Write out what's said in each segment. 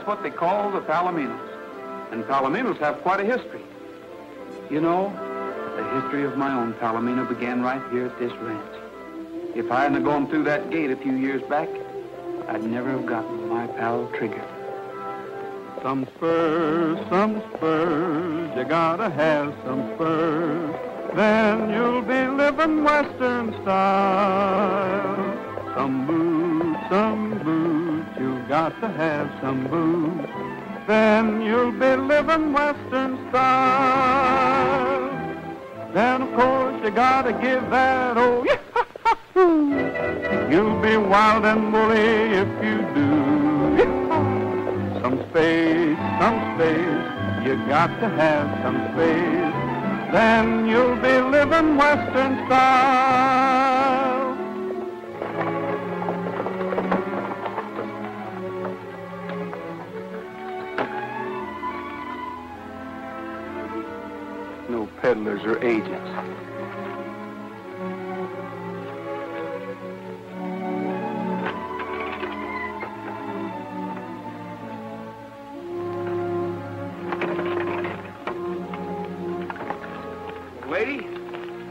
That's what they call the Palominos. And Palominos have quite a history. You know, the history of my own Palomino began right here at this ranch. If I hadn't gone through that gate a few years back, I'd never have gotten my pal Trigger. Some spurs, you gotta have some spurs. Then you'll be living Western style. Some boots, you got to have some boots. Then you'll be living Western style. Then, of course, you gotta give that old yahoo. You'll be wild and woolly if you do. Yahoo. Some space, you got to have some space. Then you'll be living Western style. No peddlers or agents. Lady,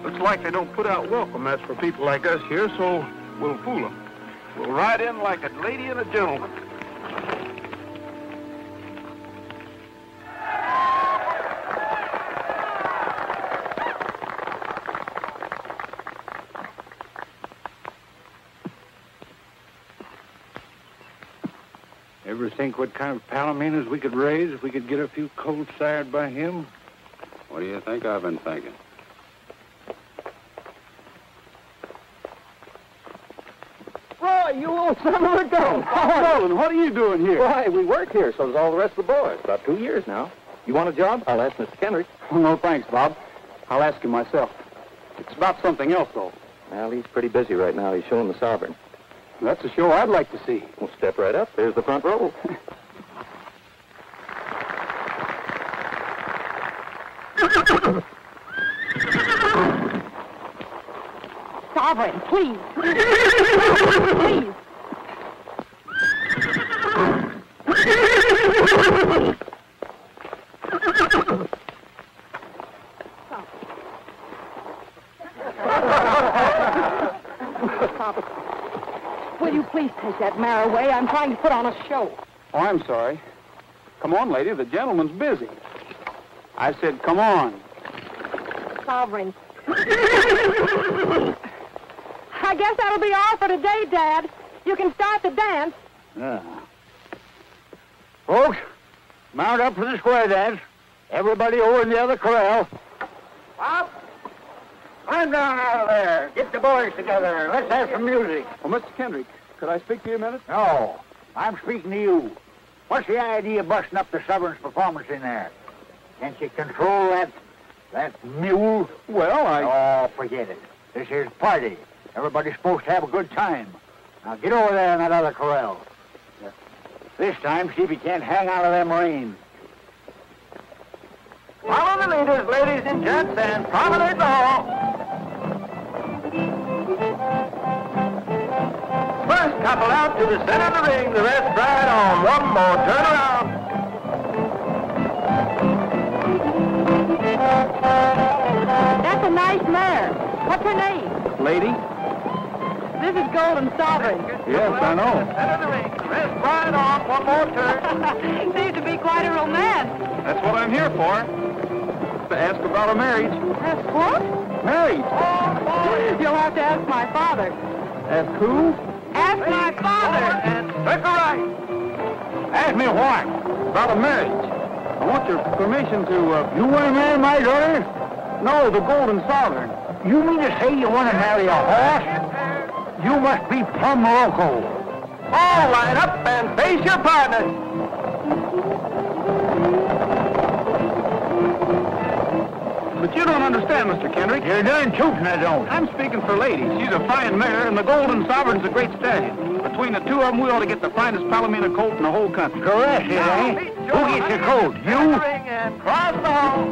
looks like they don't put out welcome mats for people like us here, so we'll fool them. We'll ride in like a lady and a gentleman. Ever think what kind of palominos we could raise if we could get a few colts sired by him? What do you think I've been thinking? Roy, you old son of a gun! Nolan, what are you doing here? Why, we work here, so does all the rest of the boys. About 2 years now. You want a job? I'll ask Mr. Kendrick. Oh, no, thanks, Bob. I'll ask him myself. It's about something else, though. Well, he's pretty busy right now. He's showing the Sovereign. That's a show I'd like to see. Well, step right up. There's the front row. Sovereign, please. Please. Will you please take that mare away? I'm trying to put on a show. Oh, I'm sorry. Come on, lady. The gentleman's busy. I said, come on. Sovereign. I guess that'll be all for today, Dad. You can start the dance. Folks, mount up for the square dance. Everybody over in the other corral. Bob, climb down out of there. Get the boys together. Let's have some music. Oh, Mr. Kendrick, could I speak to you a minute? No, I'm speaking to you. What's the idea of busting up the Sovereign's performance in there? Can't you control that mule? Well, Oh, forget it. This here's a party. Everybody's supposed to have a good time. Now get over there in that other corral. This time, see if you can't hang out of them reins. Follow the leaders, ladies and gents, and promenade the hall. First couple out to the center of the ring, the rest ride on. One more turn around. That's a nice mare. What's her name? lady? This is Golden Sovereign. Yes, I know. Center of the ring. Rest right on. One more turn. Seems to be quite a romance. That's what I'm here for. To ask about a marriage. Ask what? Marriage. You'll have to ask my father. Ask who? Ask my father. And circle right. Ask me what? About a marriage. I want your permission to, You want to marry my daughter? No, the Golden Sovereign. You mean to say you want to marry a horse? You must be plumb loco. All line up and face your partner. But you don't understand, Mr. Kendrick. You're done tootin', I don't. I'm speaking for ladies. She's a fine mare, and the Golden Sovereign's a great stallion. Between the two of them, we ought to get the finest Palomino colt in the whole country. Correct, it ain't. Who gets the coat? You? Ring and cross the hall.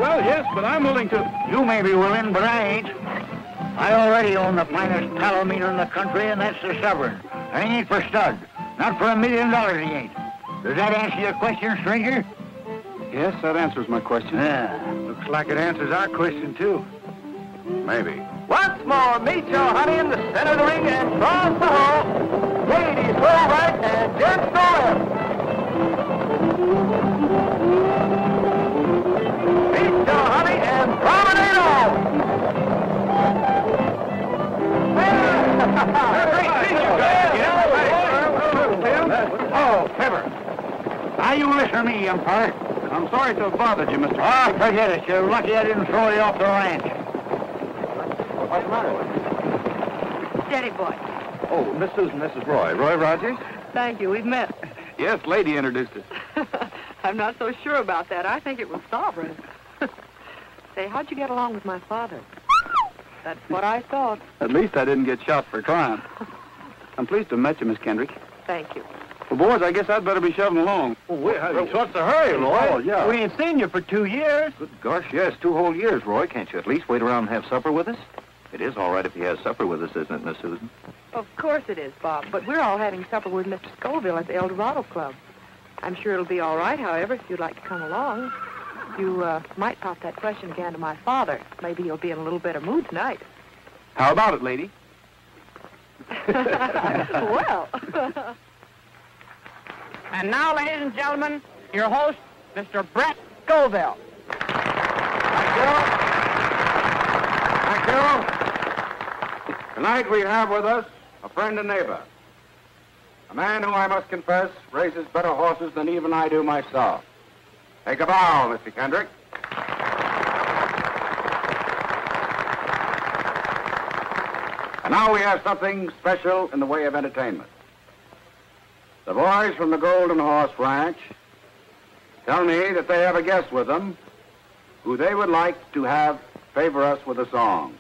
Well, yes, but I'm willing to... You may be willing, but I ain't. I already own the finest tallow meter in the country, and that's the Sovereign. I ain't for stud. Not for $1 million, he ain't. Does that answer your question, stranger? Yes, that answers my question. Yeah. Looks like it answers our question, too. Maybe. Once more, meet your honey in the center of the ring and cross the hall. Ladies, go right and gents go left. Meet your honey and promenade on. Oh, Pepper. Now you listen to me, umpire. I'm sorry to have bothered you, Mr. Ah, forget it. You're lucky I didn't throw you off the ranch. What's the matter with you? Steady, boy. Oh, Mrs. Roy. Roy Rogers? Thank you. We've met. Yes, lady introduced us. I'm not so sure about that. I think it was Sovereign. Say, how'd you get along with my father? That's what I thought. At least I didn't get shot for crime. I'm pleased to have met you, Miss Kendrick. Thank you. Well, boys, I guess I'd better be shoving along. Oh, what's the hurry, Roy? Oh, yeah. We ain't seen you for 2 years. Good gosh, yes, 2 whole years, Roy. Can't you at least wait around and have supper with us? It is all right if he has supper with us, isn't it, Miss Susan? Of course it is, Bob. But we're all having supper with Mr. Scoville at the El Dorado Club. I'm sure it'll be all right, however, if you'd like to come along. You might pop that question again to my father. Maybe he'll be in a little better mood tonight. How about it, lady? Well. And now, ladies and gentlemen, your host, Mr. Brett Scoville. Thank you. Tonight we have with us a friend and neighbor. A man who, I must confess, races better horses than even I do myself. Take a bow, Mr. Kendrick. And now we have something special in the way of entertainment. The boys from the Golden Horse Ranch tell me that they have a guest with them who they would like to have favor us with a song.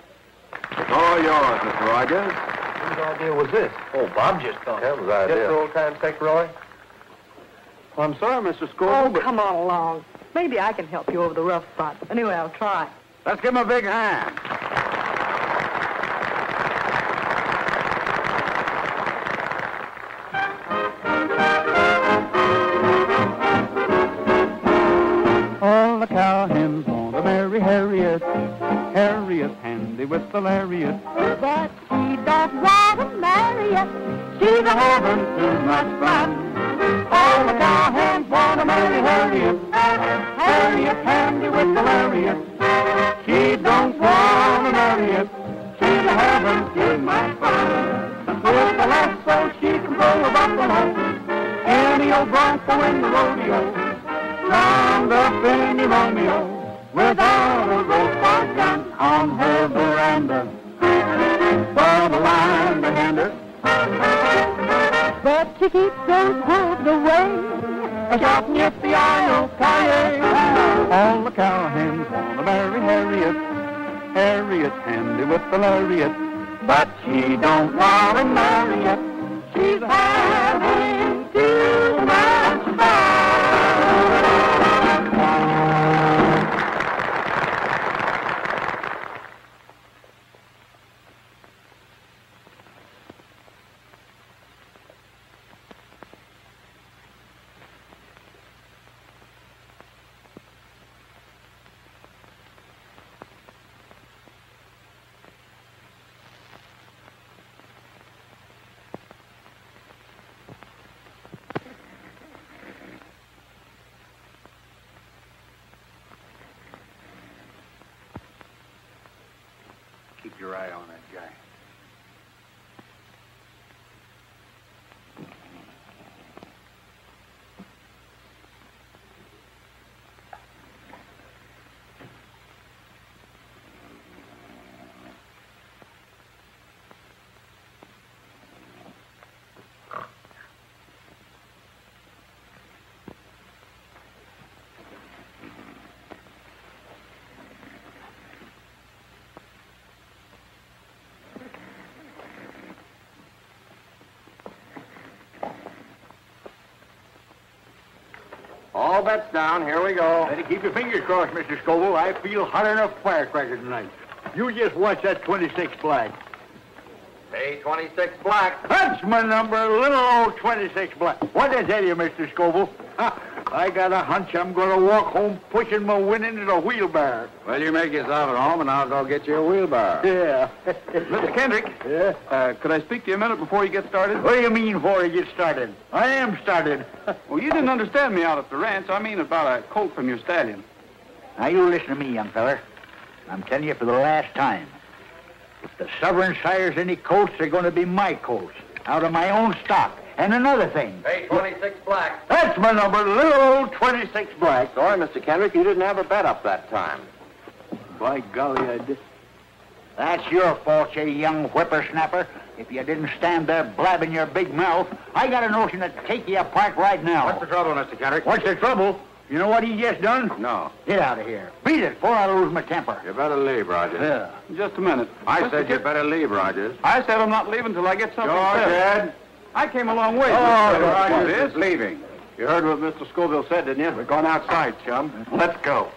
It's all yours, Mr. Rogers. Whose idea was this? Oh, Bob just thought. Just for old time's sake, Roy. Well, I'm sorry, Mr. Scoville, Oh, but come on along. Maybe I can help you over the rough spot. Anyway, I'll try. let's give him a big hand. All the cowhands want to marry Harriet. Harriet's handy with the lariat. But she don't want to marry you. She's a having too much fun. All the cowhands want to marry Harriet. Harriet's handy with the lariat. She don't want to marry it. She's a having too much fun. With the lasso she can throw a buffalo. Any old bronco in the rodeo. Round up in the Romeo. Without a rope or gun on her veranda. For the line behind her. But she keeps those hooves away. Shouting at the I-O-K-A. All the cowhands want to marry Harriet. Harriet's handy with the lariat. But she don't want to marry it. She's having too much fun. Keep your eye on that guy. All bets down. Here we go. Better keep your fingers crossed, Mr. Scoville. I feel hot enough firecracker tonight. You just watch that 26 black. Pay 26 black. That's my number, little old 26 black. What did I tell you, Mr. Scoble? I got a hunch I'm going to walk home pushing my winnings in a wheelbarrow. Well, you make yourself at home, and I'll go get you a wheelbarrow. Yeah. Mr. Kendrick. Yeah? Could I speak to you a minute before you get started? What do you mean before I get started? I am started. Well, you didn't understand me out at the ranch. I mean about a colt from your stallion. Now, you listen to me, young feller. I'm telling you for the last time. If the sovereign sires any colts, they're going to be my colts, out of my own stock. And another thing. Pay 26 black. That's my number, little old 26 black. Sorry, Mr. Kendrick, you didn't have a bet up that time. By golly, I did. That's your fault, you young whippersnapper. If you didn't stand there blabbing your big mouth, I got a notion to take you apart right now. What's the trouble, Mr. Kendrick? What's the trouble? You know what he just done? No. Get out of here. Beat it before I lose my temper. You better leave, Rogers. Yeah. Just a minute. I said you better leave, Rogers. I said I'm not leaving till I get something said. Dad. I came a long way. Rogers is leaving. You heard what Mr. Scoville said, didn't you? We're going outside, chum. Let's go.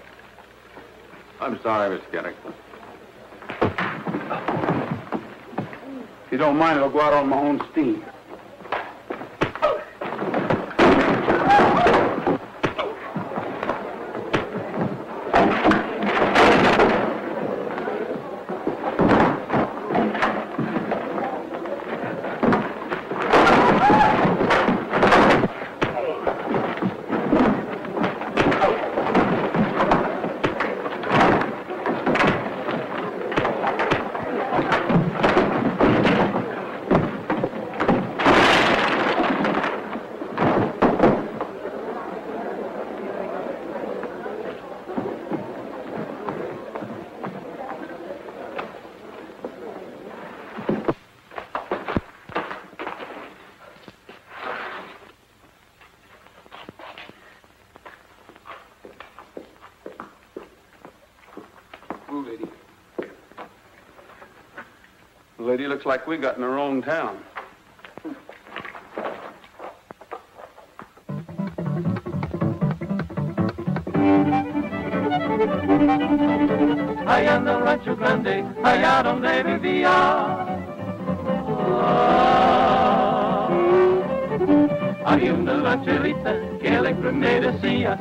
I'm sorry, Mr. Kendrick. If you don't mind, I'll go out on my own steam. Lady, looks like we got in the wrong town. Allá en el Rancho Grande, allá donde vivía. Había una rancherita que alegre me decía,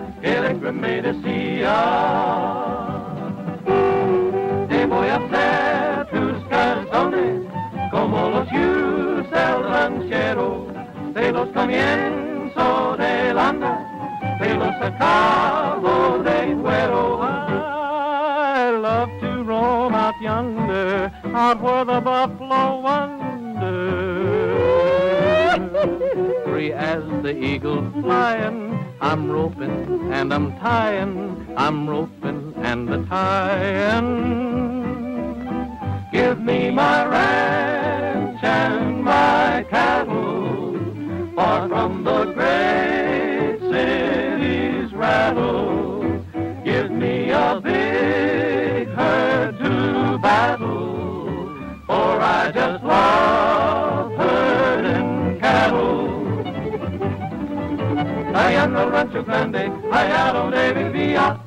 te voy a hacer tus calzones como los usa el ranchero, te los comienzo del andar, te los acabo de cuero. I love to roam out yonder, out where the buffalo wander. Free as the eagle flying, I'm roping and I'm tying, I'm roping and a tying. Give me my ranch and my cattle, far from the great city's rattle. Give me a big herd to battle, for I just love herding cattle. Allá en el Rancho Grande, allá donde vivía.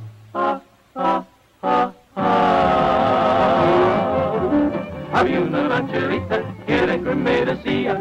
Había una rancherita que alegre me decía,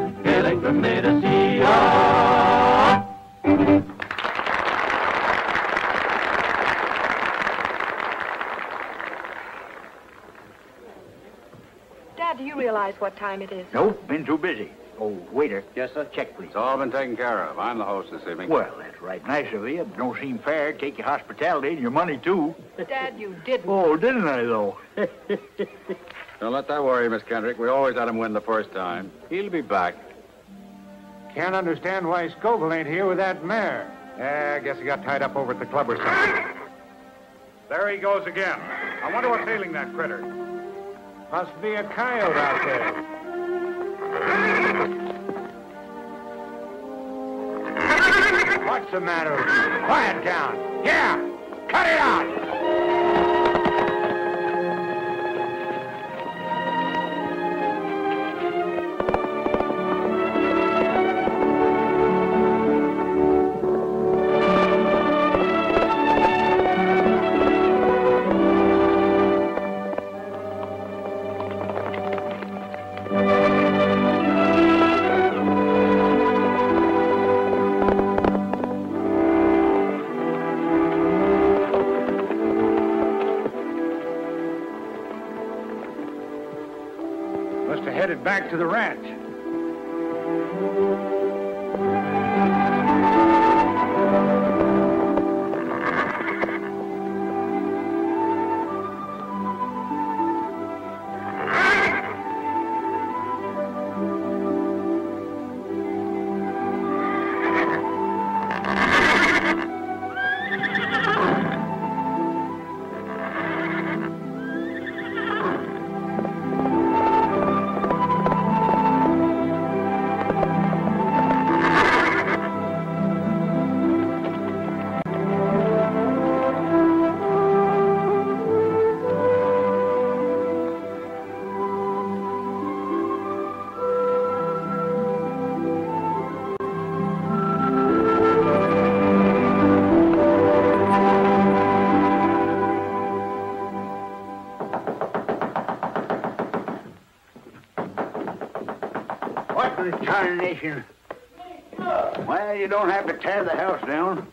Dad, do you realize what time it is? Nope, been too busy. Oh, waiter. Yes, sir? Check, please. It's all been taken care of. I'm the host this evening. Well, that's right nice of you. Don't seem fair. Take your hospitality and your money, too. Dad, you didn't. Oh, didn't I, though? Don't let that worry you, Miss Kendrick. We always let him win the first time. He'll be back. Can't understand why Scoville ain't here with that mare. I guess he got tied up over at the club or something. There he goes again. I wonder what's ailing that critter. Must be a coyote out there. What's the matter with you? Quiet down. Yeah, cut it out. back to the ranch. Tarnation. Well, you don't have to tear the house down.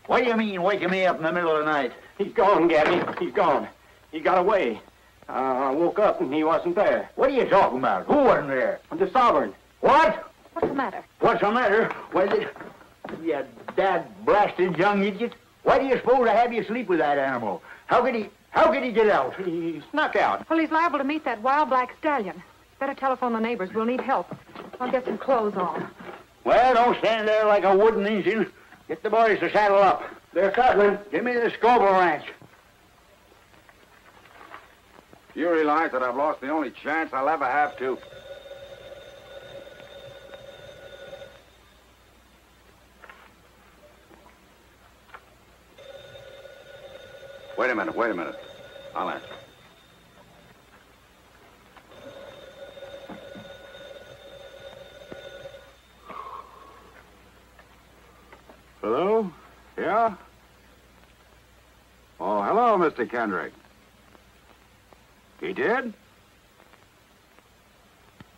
What do you mean, waking me up in the middle of the night? He's gone, Gabby. He's gone. He got away. I woke up and he wasn't there. What are you talking about? Who wasn't there? The Sovereign. What? What's the matter? What's the matter? Why, you dad-blasted young idiot. Why do you suppose I have you sleep with that animal? How could he get out? He snuck out. Well, he's liable to meet that wild black stallion. Better telephone the neighbors. We'll need help. I'll get some clothes on. Well, don't stand there like a wooden engine. Get the boys to saddle up. They're saddling. Give me the Scoville ranch. You realize that I've lost the only chance I'll ever have to. Wait a minute. I'll answer. Hello? Yeah? Oh, hello, Mr. Kendrick. He did?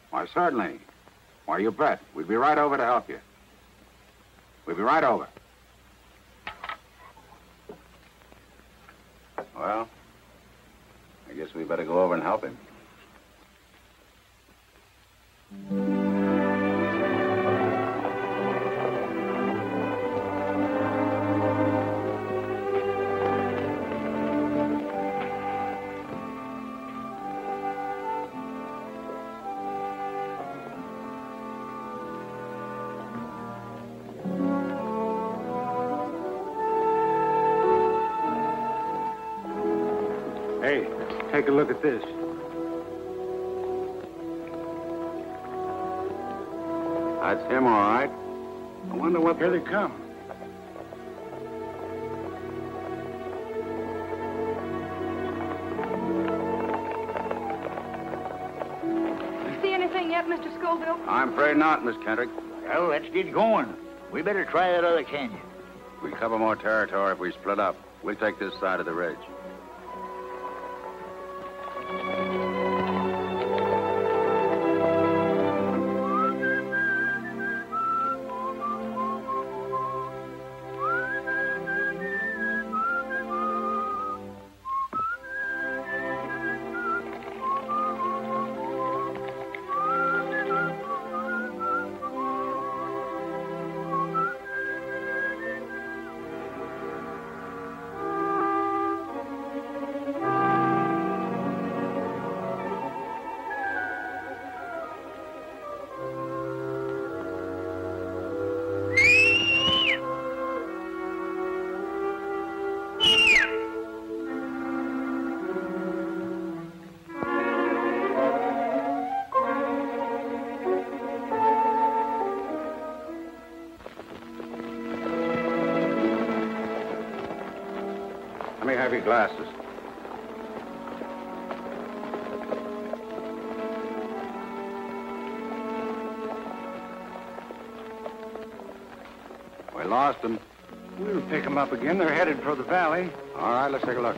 Why, certainly. Why, you bet. We'd be right over to help you. We'll be right over. Well, I guess we better go over and help him. Hey, take a look at this. That's him, all right. I wonder what... Here they come. See anything yet, Mr. Scoville? I'm afraid not, Miss Kendrick. Well, let's get going. We better try that other canyon. We cover more territory if we split up. We'll take this side of the ridge. Let me have your glasses. We lost them. We'll pick them up again. They're headed for the valley. All right, let's take a look.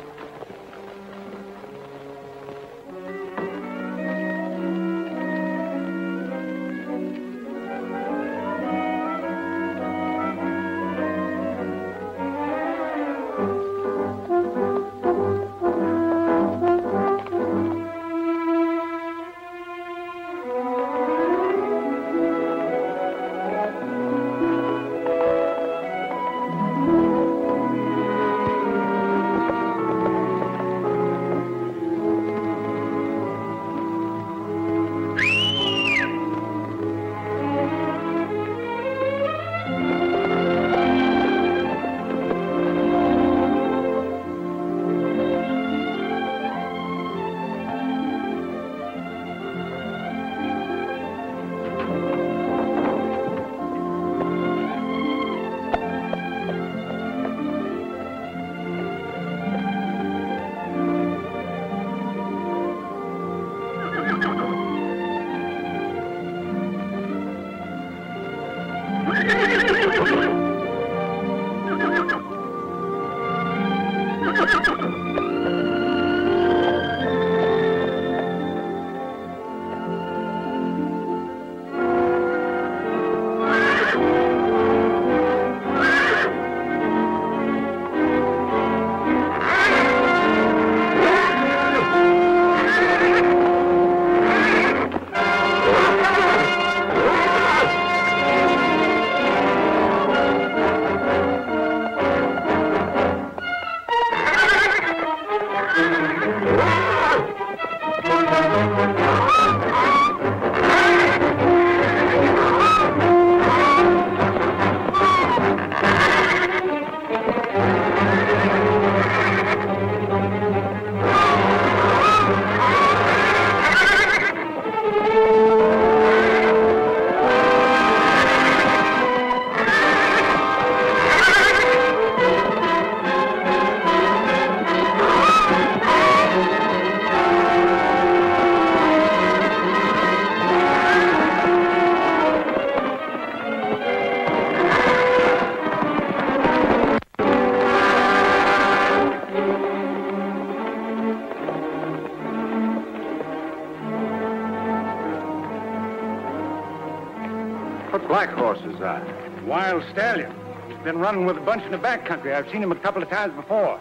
What black horse is that? Wild stallion. He's been running with a bunch in the back country. I've seen him a couple of times before.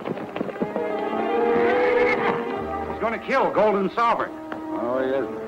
He's going to kill Golden Sovereign. Oh, he isn't.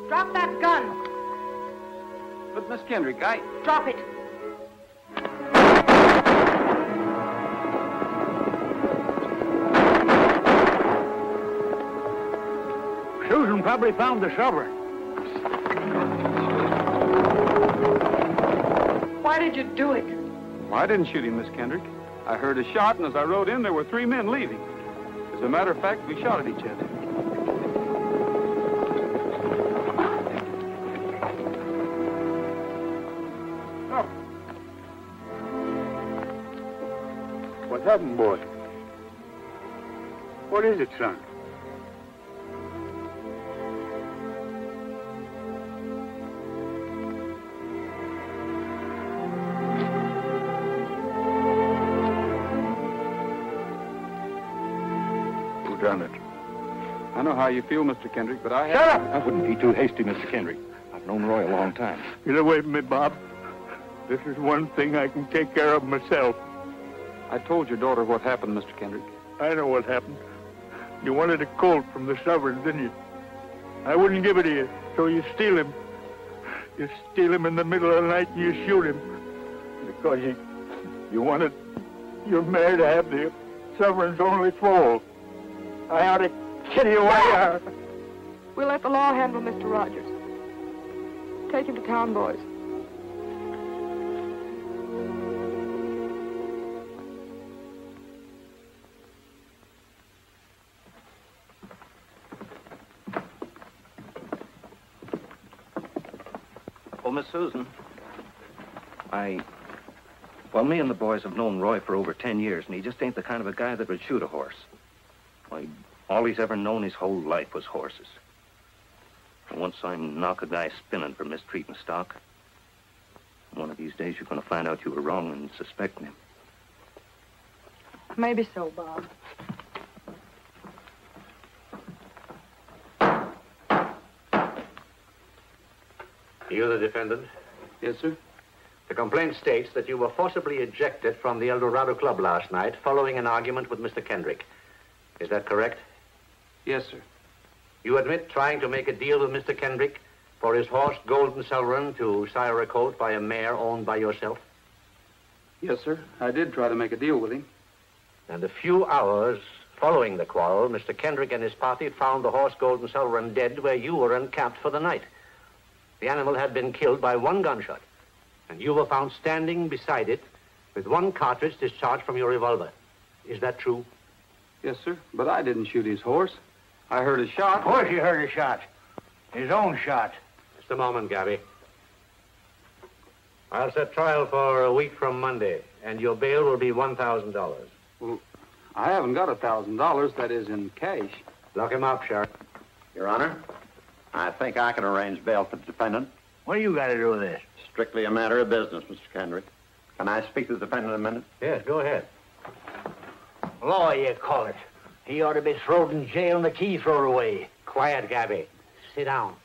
Drop that gun. But, Miss Kendrick, Drop it. Susan probably found the shovel. Why did you do it? Well, I didn't shoot him, Miss Kendrick. I heard a shot, and as I rode in, there were 3 men leaving. As a matter of fact, we shot at each other. What happened, boy? What is it, son? Who done it? I know how you feel, Mr. Kendrick, but I Shut up! I wouldn't be too hasty, Mr. Kendrick. I've known Roy a long time. Get away from me, Bob. This is one thing I can take care of myself. I told your daughter what happened, Mr. Kendrick. I know what happened. You wanted a colt from the suburbs, didn't you? I wouldn't give it to you, so you steal him. You steal him in the middle of the night and you shoot him. Because you wanted your mare to have the sovereign's only foal. I ought to kill you away. We'll let the law handle Mr. Rogers. Take him to town, boys. Oh, Miss Susan. Well, me and the boys have known Roy for over 10 years, and he just ain't the kind of a guy that would shoot a horse. Why, all he's ever known his whole life was horses. And once I knock a guy spinning for mistreating stock, one of these days you're going to find out you were wrong in suspecting him. Maybe so, Bob. You the defendant? Yes, sir. The complaint states that you were forcibly ejected from the El Dorado Club last night following an argument with Mr. Kendrick. Is that correct? Yes, sir. You admit trying to make a deal with Mr. Kendrick for his horse, Golden Sullivan, to sire a colt by a mare owned by yourself? Yes, sir. I did try to make a deal with him. And a few hours following the quarrel, Mr. Kendrick and his party found the horse, Golden Sullivan, dead where you were encamped for the night. The animal had been killed by one gunshot, and you were found standing beside it with one cartridge discharged from your revolver. Is that true? Yes, sir. But I didn't shoot his horse. I heard a shot. Of course you heard a shot. His own shot. Just a moment, Gabby. I'll set trial for a week from Monday, and your bail will be $1,000. Well, I haven't got $1,000, that is, in cash. Lock him up, Sheriff. Your Honor, I think I can arrange bail for the defendant. What do you got to do with this? Strictly a matter of business, Mr. Kendrick. Can I speak to the defendant a minute? Yes, go ahead. Law, you call it. He ought to be thrown in jail and the key thrown away. Quiet, Gabby. Sit down.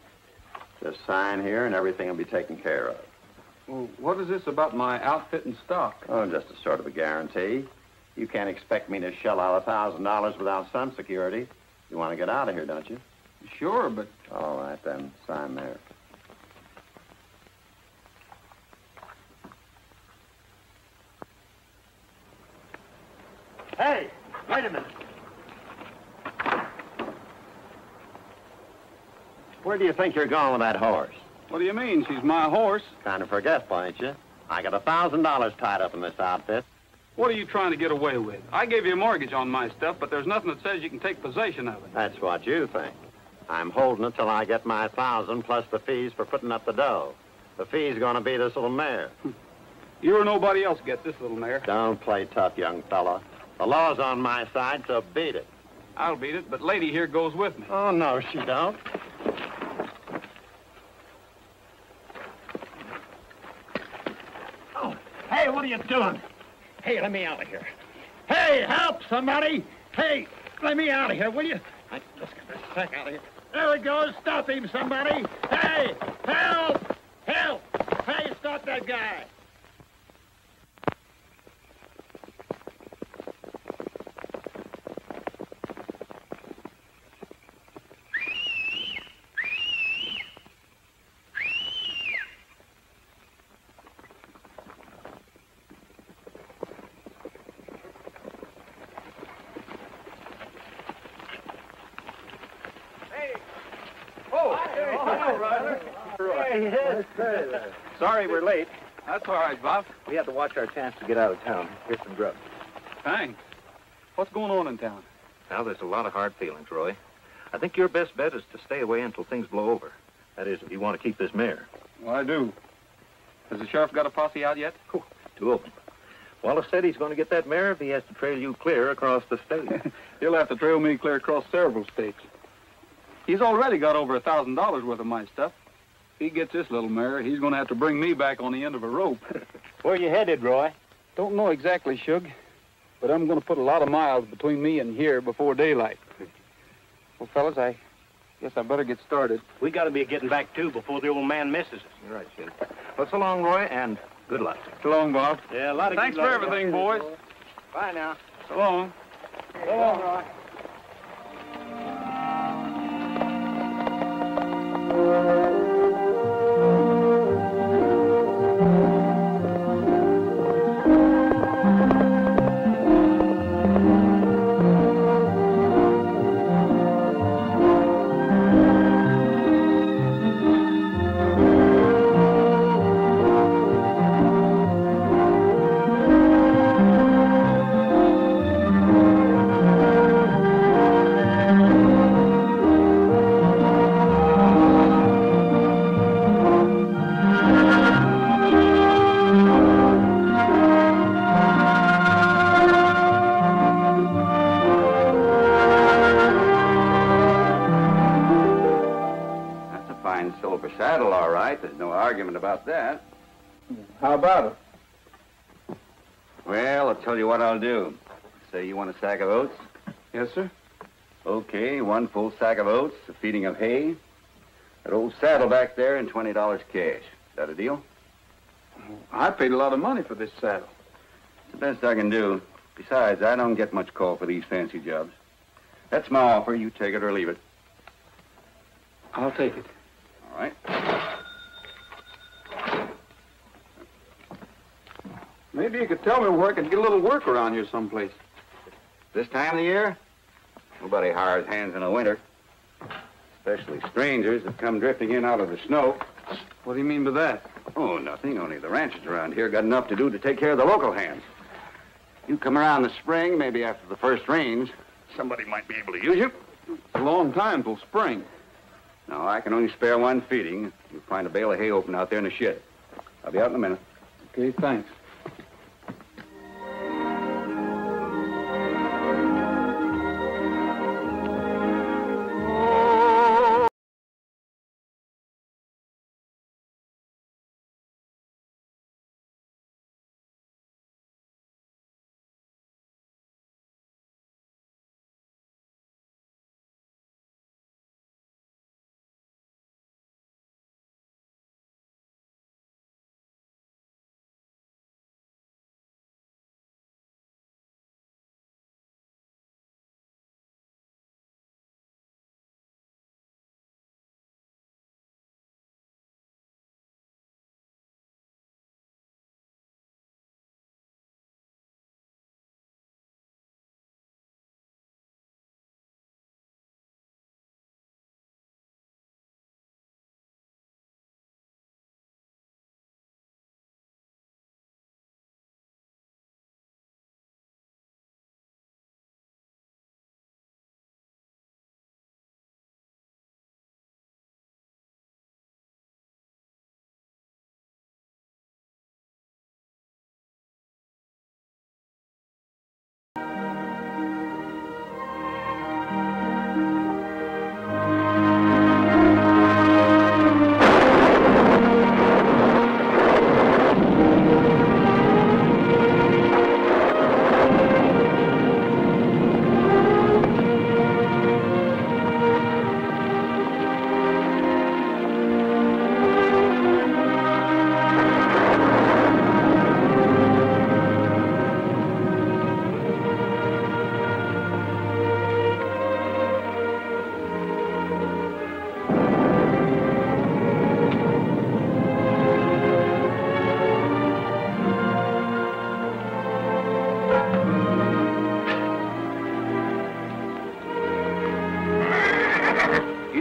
Just sign here and everything will be taken care of. Well, what is this about my outfit and stock? Oh, just a sort of a guarantee. You can't expect me to shell out $1,000 without some security. You want to get out of here, don't you? Sure, but... All right, then. Sign there. Hey, wait a minute. Where do you think you're going with that horse? What do you mean? She's my horse. Kind of forgetful, ain't you? I got $1,000 tied up in this outfit. What are you trying to get away with? I gave you a mortgage on my stuff, but there's nothing that says you can take possession of it. That's what you think. I'm holding it till I get my 1,000 plus the fees for putting up the dough. The fee's gonna be this little mare. You or nobody else get this little mare. Don't play tough, young fella. The law's on my side, so beat it. I'll beat it, but lady here goes with me. Oh, no, she don't. Oh, hey, what are you doing? Hey, let me out of here. Hey, help, somebody. Hey, let me out of here, will you? Let's get this sack out of here. There he goes. Stop him, somebody. Hey, help! Help! Hey, stop that guy. Sorry we're late. That's all right, Bob. We had to watch our chance to get out of town. Here's some grub. Thanks. What's going on in town? Now, there's a lot of hard feelings, Roy. I think your best bet is to stay away until things blow over. That is, if you want to keep this mare. Well, I do. Has the sheriff got a posse out yet? Oh, 2 of them. Wallace said he's going to get that mare if he has to trail you clear across the state. He'll have to trail me clear across several states. He's already got over $1,000 worth of my stuff. If he gets this little mare, he's going to have to bring me back on the end of a rope. Where you headed, Roy? Don't know exactly, Shug, but I'm going to put a lot of miles between me and here before daylight. Well, fellas, I guess I better get started. We got to be getting back, too, before the old man misses us. You're right, Shug. Well, so long, Roy, and good luck. So long, Bob. Yeah, a lot of Thanks good for luck. everything, boys. Bye now. So long. So long, Roy. Saddle, all right. There's no argument about that. How about it? Well, I'll tell you what I'll do. Say you want a sack of oats? Yes, sir. Okay, 1 full sack of oats, a feeding of hay, that old saddle back there, and $20 cash. Is that a deal? I paid a lot of money for this saddle. It's the best I can do. Besides, I don't get much call for these fancy jobs. That's my offer. You take it or leave it. I'll take it. All right. Maybe you could tell me where I could get a little work around here someplace. This time of the year, nobody hires hands in the winter. Especially strangers that come drifting in out of the snow. What do you mean by that? Oh, nothing. Only the ranchers around here got enough to do to take care of the local hands. You come around the spring, maybe after the first rains, somebody might be able to use you. It's a long time till spring. No, I can only spare one feeding. You'll find a bale of hay open out there in the shed. I'll be out in a minute. Okay, thanks.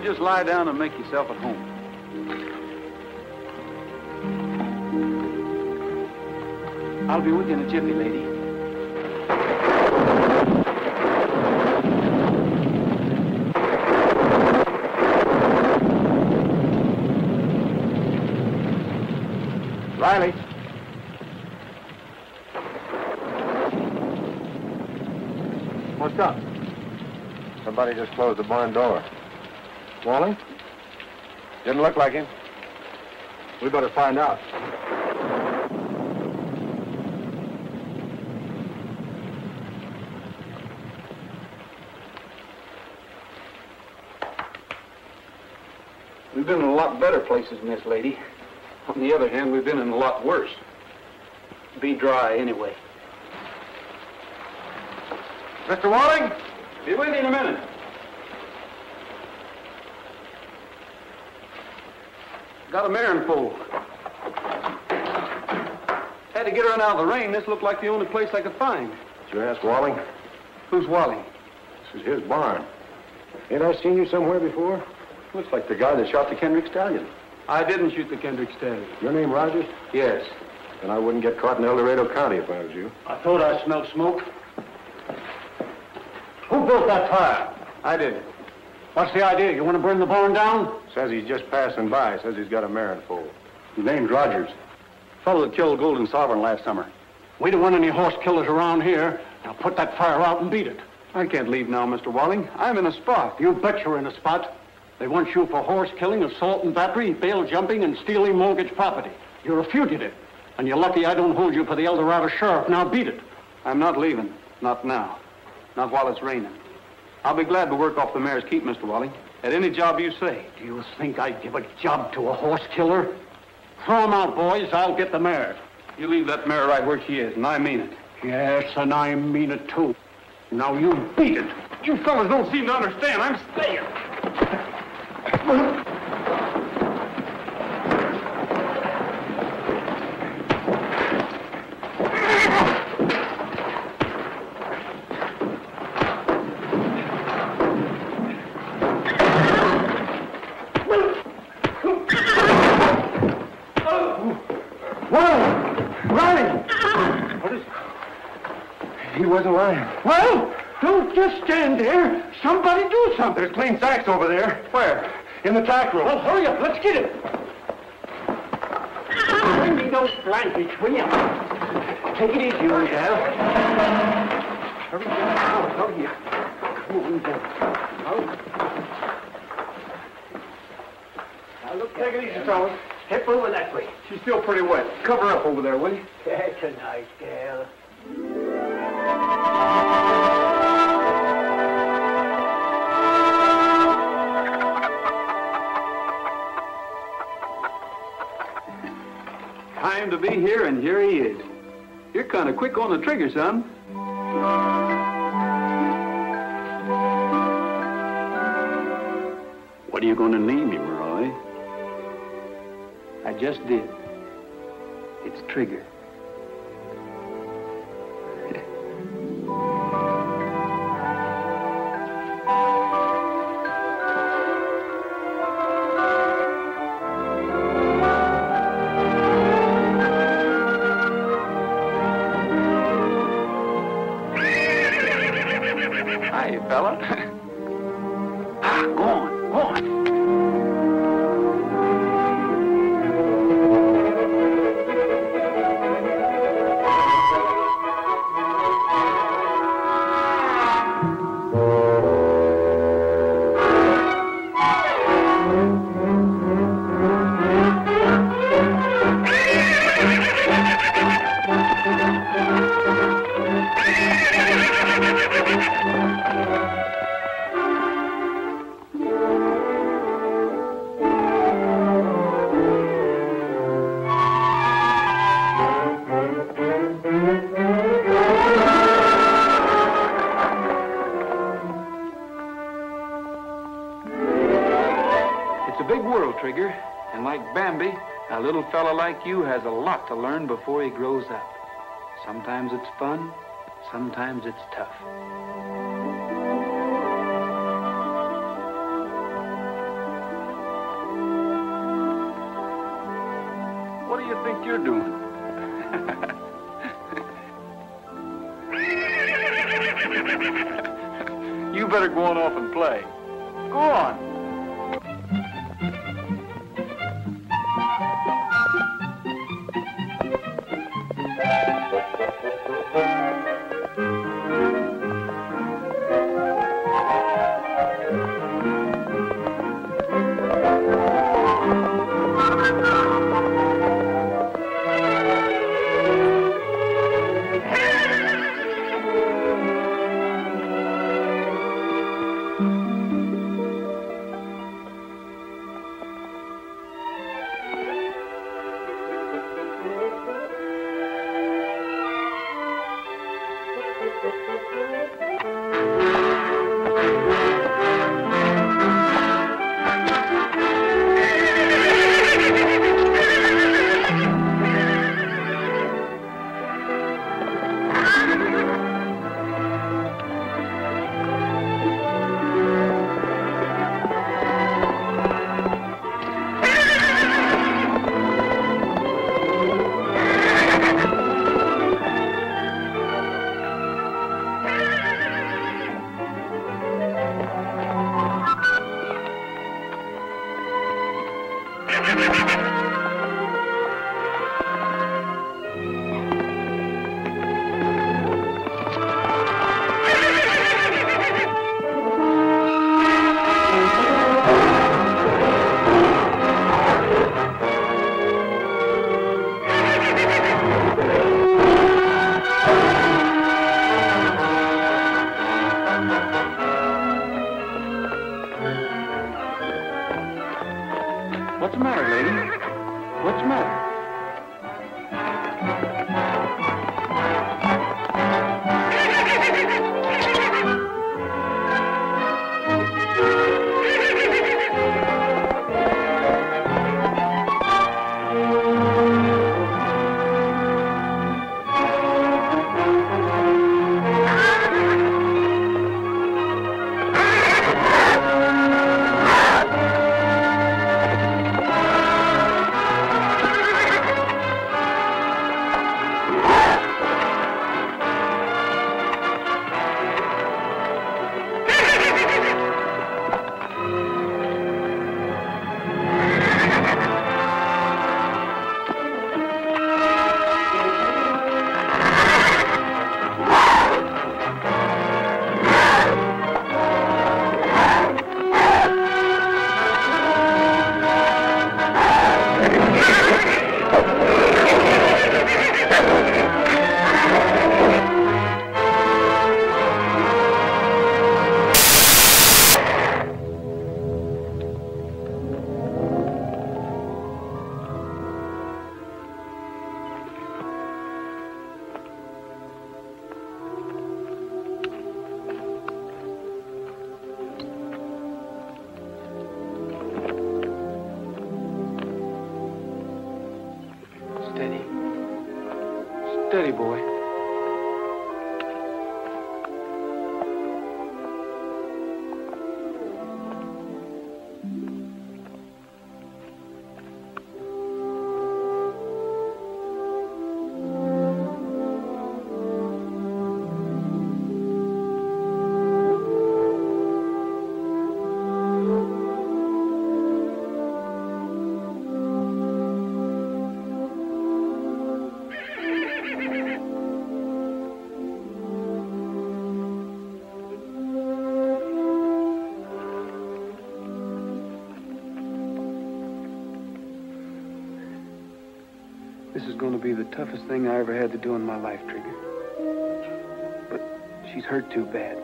Just lie down and make yourself at home. I'll be with you in a jiffy, lady. Riley. What's up? Somebody just closed the barn door. Wally? Didn't look like him. We better find out. We've been in a lot better places, Miss Lady. On the other hand, we've been in a lot worse. Be dry, anyway. Mr. Walling? Be with you in a minute. Got a mare in foal. Had to get her in out of the rain. This looked like the only place I could find. Did you ask Walling? Who's Wally? This is his barn. Ain't I seen you somewhere before? Looks like the guy that shot the Kendrick stallion. I didn't shoot the Kendrick stallion. Your name Rogers? Yes. Then I wouldn't get caught in El Dorado County if I was you. I thought I smelled smoke. Who built that fire? I did. What's the idea? You want to burn the barn down? Says he's just passing by. Says he's got a mare in foal. His name's Rogers. Fellow that killed Golden Sovereign last summer. We don't want any horse killers around here. Now put that fire out and beat it. I can't leave now, Mr. Walling. I'm in a spot. You bet you're in a spot. They want you for horse killing, assault and battery, bail jumping, and stealing mortgage property. You're a fugitive. And you're lucky I don't hold you for the El Dorado sheriff. Now beat it. I'm not leaving. Not now. Not while it's raining. I'll be glad to work off the mare's keep, Mr. Walling. At any job you say. Do you think I'd give a job to a horse killer? Throw him out, boys. I'll get the mare. You leave that mare right where she is, and I mean it. Yes, and I mean it, too. Now you beat it. You fellas don't seem to understand. I'm staying. He wasn't lying. Well, don't just stand there. Somebody do something. There's clean sacks over there. Where? In the tack room. Well, hurry up. Let's get it. Bring me those blankets, will you? Take it easy, old gal. Hurry down. Hurry up. Come on down. Now, look. Take it easy, fellas. Step over that way. She's still pretty wet. Cover her up over there, will you? That's a nice gal. Time to be here, and here he is. You're kind of quick on the trigger, son. What are you going to name him, Roy? I just did. It's Trigger. Hi, fella. Go on. Trigger, and like Bambi, a little fella like you has a lot to learn before he grows up. Sometimes it's fun, sometimes it's tough. What do you think you're doing? You better go on off and play. Go on. What's the matter? Steady, boy. This is going to be the toughest thing I ever had to do in my life, Trigger. But she's hurt too bad.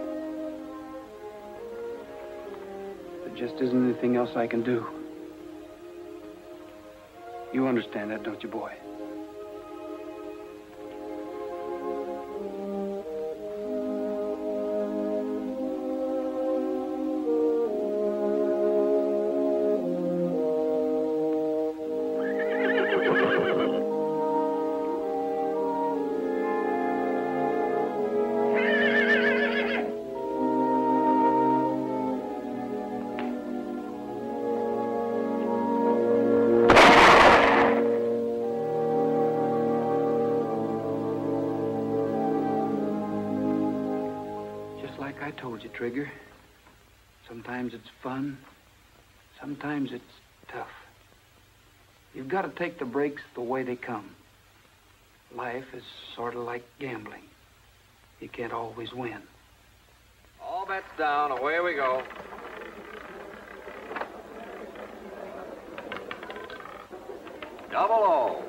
There just isn't anything else I can do. You understand that, don't you, boy? Like I told you, Trigger. Sometimes it's fun. Sometimes it's tough. You've got to take the breaks the way they come. Life is sort of like gambling. You can't always win. All bets down. Away we go. Double O.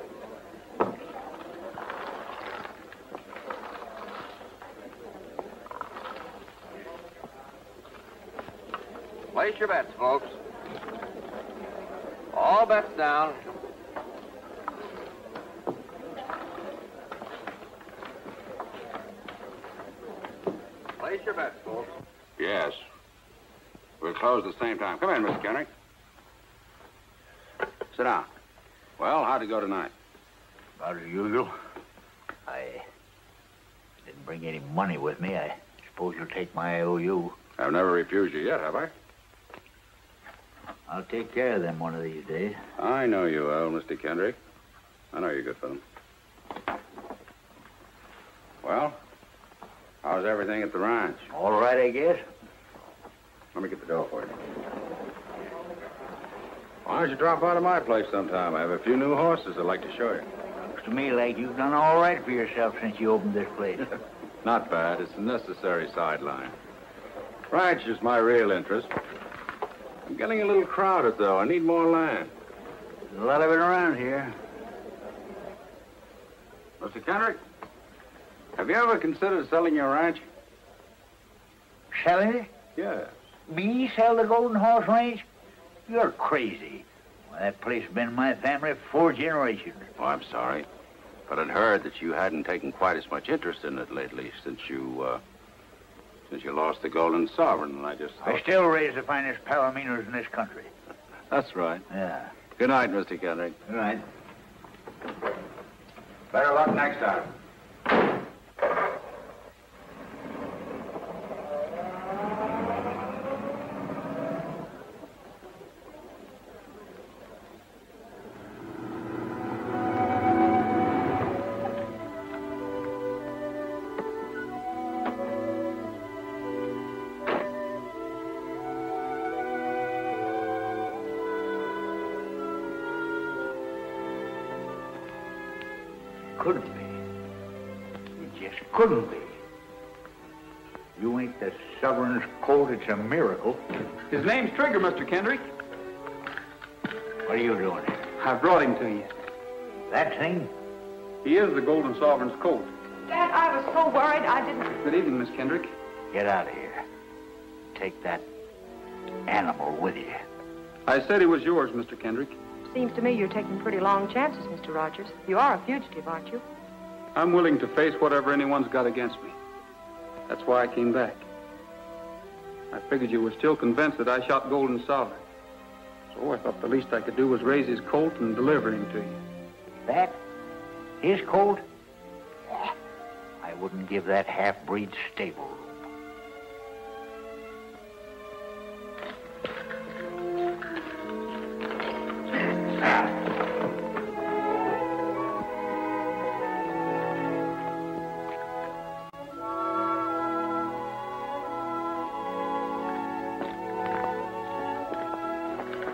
Place your bets, folks. All bets down. Place your bets, folks. Yes. We're closed at the same time. Come in, Mr. Kendrick. Sit down. Well, how'd it go tonight? About as usual. I didn't bring any money with me. I suppose you'll take my IOU. I've never refused you yet, have I? I'll take care of them one of these days. I know you will, Mr. Kendrick. I know you're good for them. Well, how's everything at the ranch? All right, I guess. Let me get the dough for you. Why don't you drop out of my place sometime? I have a few new horses I'd like to show you. Looks to me like you've done all right for yourself since you opened this place. Not bad. It's a necessary sideline. Ranch is my real interest. I'm getting a little crowded, though. I need more land. There's a lot of it around here. Mr. Kendrick, have you ever considered selling your ranch? Selling it? Yes. Me sell the Golden Horse Ranch? You're crazy. Well, that place has been in my family for 4 generations. Oh, I'm sorry. But I'd heard that you hadn't taken quite as much interest in it lately since you lost the Golden Sovereign, and I just thought... I still raise the finest palominos in this country. That's right. Yeah. Good night, Mr. Kendrick. Good night. Better luck next time. Couldn't be. It just couldn't be. You ain't the sovereign's colt, it's a miracle. His name's Trigger, Mr. Kendrick. What are you doing here? I brought him to you. That thing? He is the Golden Sovereign's colt. Dad, I was so worried I didn't... Good evening, Miss Kendrick. Get out of here. Take that animal with you. I said he was yours, Mr. Kendrick. Seems to me you're taking pretty long chances, Mr. Rogers. You are a fugitive, aren't you? I'm willing to face whatever anyone's got against me. That's why I came back. I figured you were still convinced that I shot Golden Sovereign. So I thought the least I could do was raise his colt and deliver him to you. That? His colt? I wouldn't give that half-breed stable room.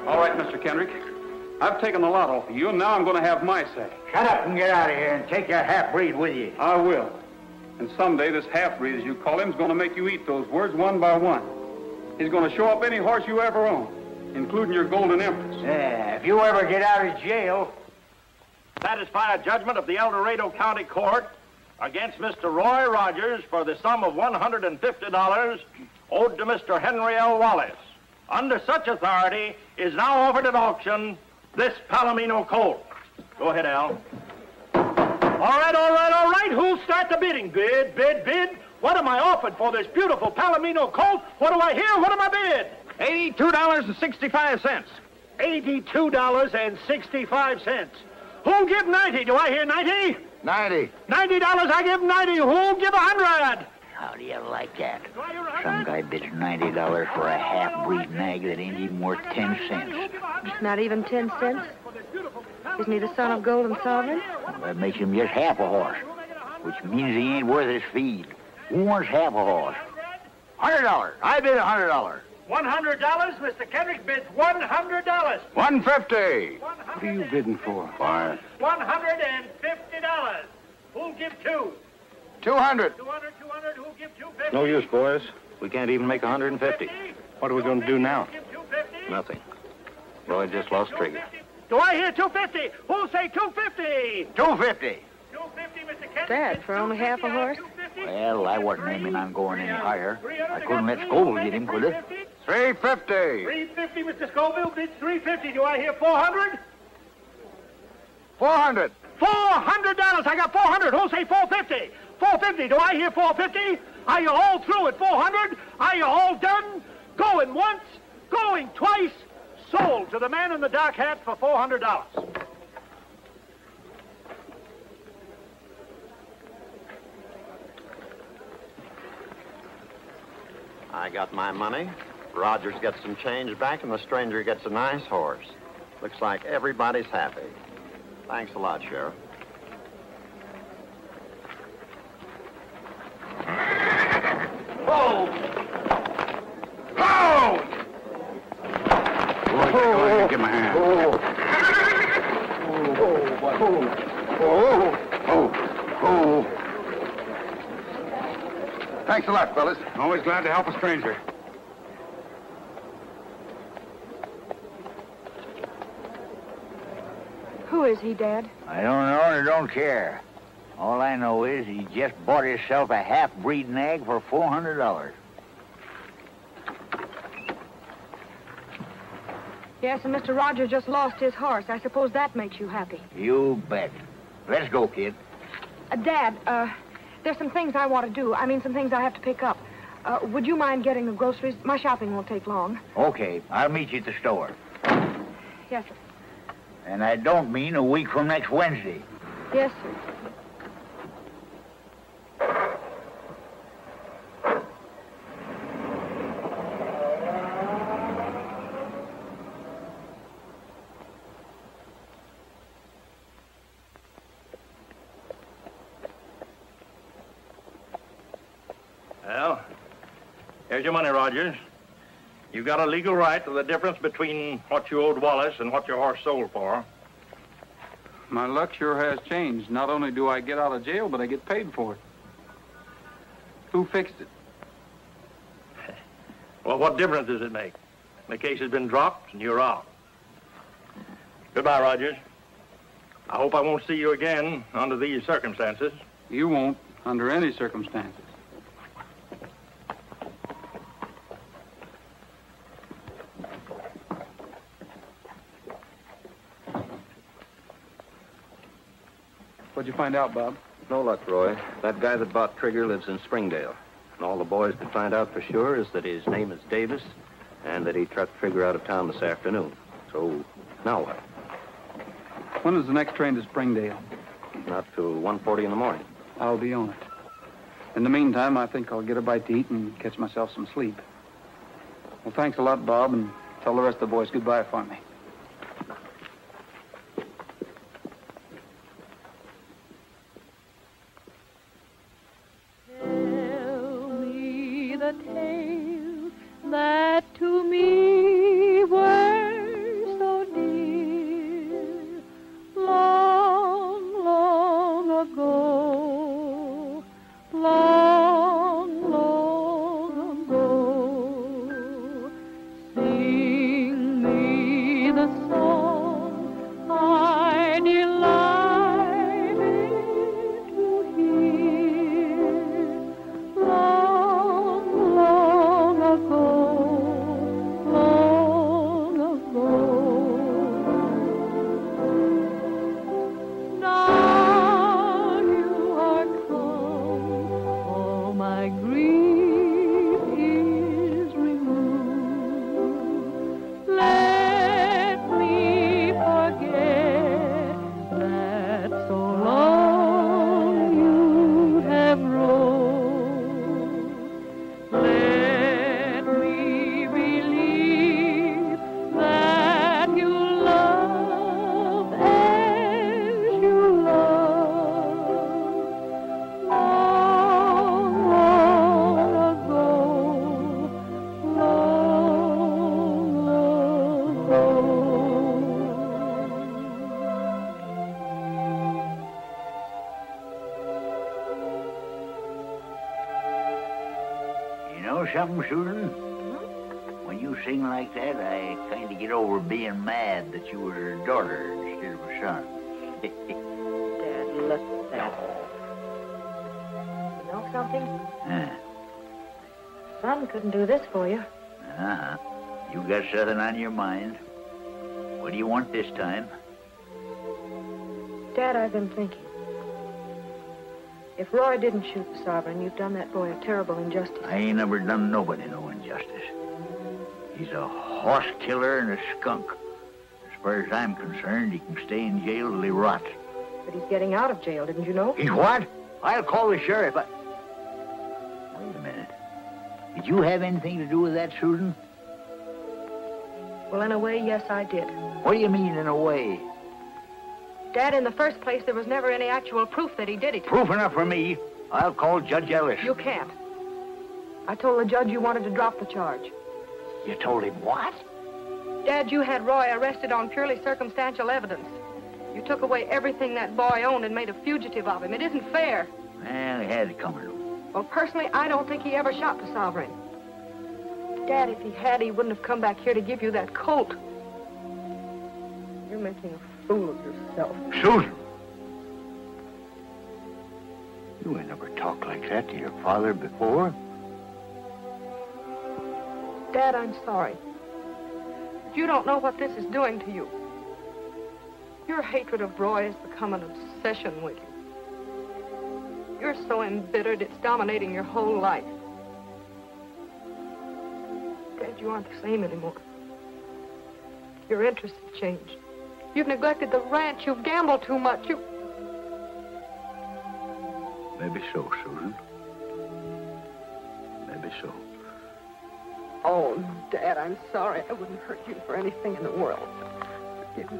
All right, Mr. Kendrick. I've taken a lot off of you, and now I'm going to have my say. Shut up and get out of here and take your half-breed with you. I will. And someday this half-breed, as you call him, is going to make you eat those words one by one. He's going to show up any horse you ever own, including your Golden Empress. Yeah, if you ever get out of jail... Satisfy a judgment of the El Dorado County Court against Mr. Roy Rogers for the sum of $150 owed to Mr. Henry L. Wallace. Under such authority is now offered at auction this Palomino colt. Go ahead, Al. All right. Who'll start the bidding? Bid. What am I offered for this beautiful Palomino colt? What do I hear? What am I bid? $82.65. $82.65. Who'll give 90? Do I hear 90? 90. $90, I give 90. Who'll give 100? How do you like that? Some guy bids $90 for a half-breed nag that ain't even worth 10 cents. It's not even 10 cents. Isn't he the son of Golden Sovereign? Well, that makes him just half a horse, which means he ain't worth his feed. Who wants half a horse? $100. I bid $100. $100? Mr. Kendrick bids $100. $150. What are you bidding for? Why? $150. Who'll give 2? 200. 200. Who'll give 250? No use, boys. We can't even make 150. What are we going to do now? Give 250? Nothing. Roy just lost Trigger. Do I hear 250? Who'll say 250? 250. 250, Mr. Kendrick. Dad, for only half a horse? Well, I wasn't aiming on going any higher. I couldn't let Scoville get him, could I? 350. 350, Mr. Scoville bids 350. Do I hear 400? 400. $400. I got 400. Who'll say 450? 450. Do I hear 450? Are you all through at 400? Are you all done? Going once, going twice. Sold to the man in the dark hat for $400. I got my money. Rogers gets some change back, and the stranger gets a nice horse. Looks like everybody's happy. Thanks a lot, Sheriff. Whoa! Whoa! Boy, go ahead and give him a hand. Thanks a lot, fellas. Always glad to help a stranger. Who is he, Dad? I don't know and I don't care. All I know is he just bought himself a half-breed nag for $400. Yes, and Mr. Rogers just lost his horse. I suppose that makes you happy. You bet. Let's go, kid. Dad, there's some things I want to do. I mean, some things I have to pick up. Would you mind getting the groceries? My shopping won't take long. Okay, I'll meet you at the store. Yes, sir. And I don't mean a week from next Wednesday. Yes, sir. Well, here's your money, Rogers. You've got a legal right to the difference between what you owed Wallace and what your horse sold for. My luck sure has changed. Not only do I get out of jail, but I get paid for it. Who fixed it? Well, what difference does it make? The case has been dropped and you're out. Goodbye, Rogers. I hope I won't see you again under these circumstances. You won't, under any circumstances. What'd you find out, Bob? No luck, Roy. That guy that bought Trigger lives in Springdale. And all the boys could find out for sure is that his name is Davis and that he trucked Trigger out of town this afternoon. So, now what? When is the next train to Springdale? Not till 1:40 in the morning. I'll be on it. In the meantime, I think I'll get a bite to eat and catch myself some sleep. Well, thanks a lot, Bob, and tell the rest of the boys goodbye for me. The tales that to me were so dear long, long ago, long, long ago. Sing me the song I delighted to hear. Long ago. Now you are come, all my grief is removed. Let me forget that so long you have roamed. Let me believe that you love as you love long, long ago, long, long ago. You know something, Susan? When you sing like that, I kind of get over being mad that you were her daughter instead of a son. Dad, look at that. You know something? Son couldn't do this for you. Uh-huh. You got something on your mind. What do you want this time? Dad, I've been thinking. If Roy didn't shoot the sovereign, you've done that boy a terrible injustice. I ain't ever done nobody no injustice. He's a horse killer and a skunk. As far as I'm concerned, he can stay in jail till he rots. But he's getting out of jail, didn't you know? He's what? I'll call the sheriff. Wait a minute. Did you have anything to do with that, Susan? Well, in a way, yes, I did. What do you mean, in a way? Dad, in the first place, there was never any actual proof that he did it. Proof enough for me. I'll call Judge Ellis. You can't. I told the judge you wanted to drop the charge. You told him what? Dad, you had Roy arrested on purely circumstantial evidence. You took away everything that boy owned and made a fugitive of him. It isn't fair. Well, he had it coming to him. Well, personally, I don't think he ever shot the sovereign. Dad, if he had, he wouldn't have come back here to give you that colt. You're making a fool of yourself. Susan! You ain't never talked like that to your father before. Dad, I'm sorry. But you don't know what this is doing to you. Your hatred of Roy has become an obsession with you. You're so embittered, it's dominating your whole life. Dad, you aren't the same anymore. Your interests have changed. You've neglected the ranch. You've gambled too much. Maybe so, Susan. Maybe so. Oh, Dad, I'm sorry. I wouldn't hurt you for anything in the world. Forgive me.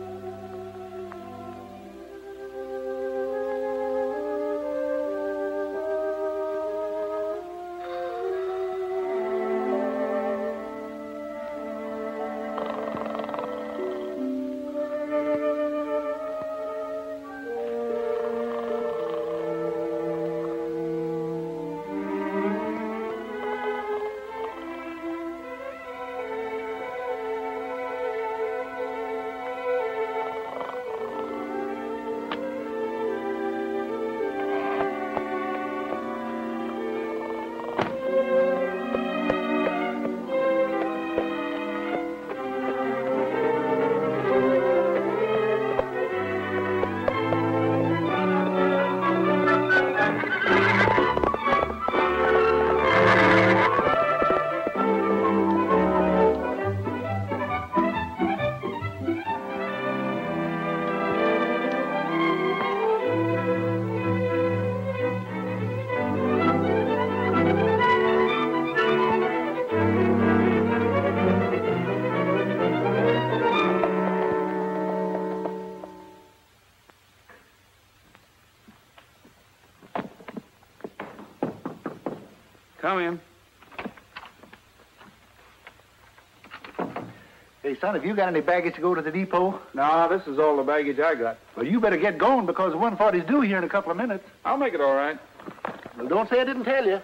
Come in. Hey, son, have you got any baggage to go to the depot? No, this is all the baggage I got. Well, you better get going because 140's due here in a couple of minutes. I'll make it all right. Well, don't say I didn't tell you.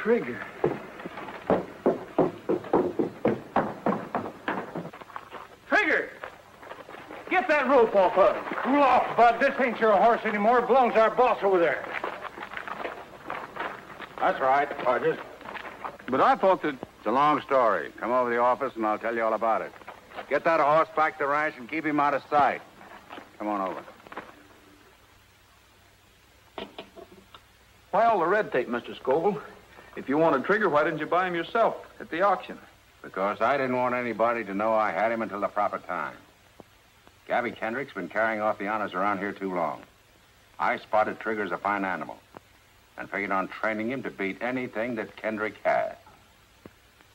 Trigger. Trigger! Get that rope off of him. Cool off, Bud. This ain't your horse anymore. It belongs to our boss over there. That's right, Rogers. But I thought that... It's a long story. Come over to the office and I'll tell you all about it. Get that horse back to the ranch and keep him out of sight. Come on over. Why all the red tape, Mr. Scoville? If you wanted Trigger, why didn't you buy him yourself at the auction? Because I didn't want anybody to know I had him until the proper time. Gabby Kendrick's been carrying off the honors around here too long. I spotted Trigger as a fine animal and figured on training him to beat anything that Kendrick had.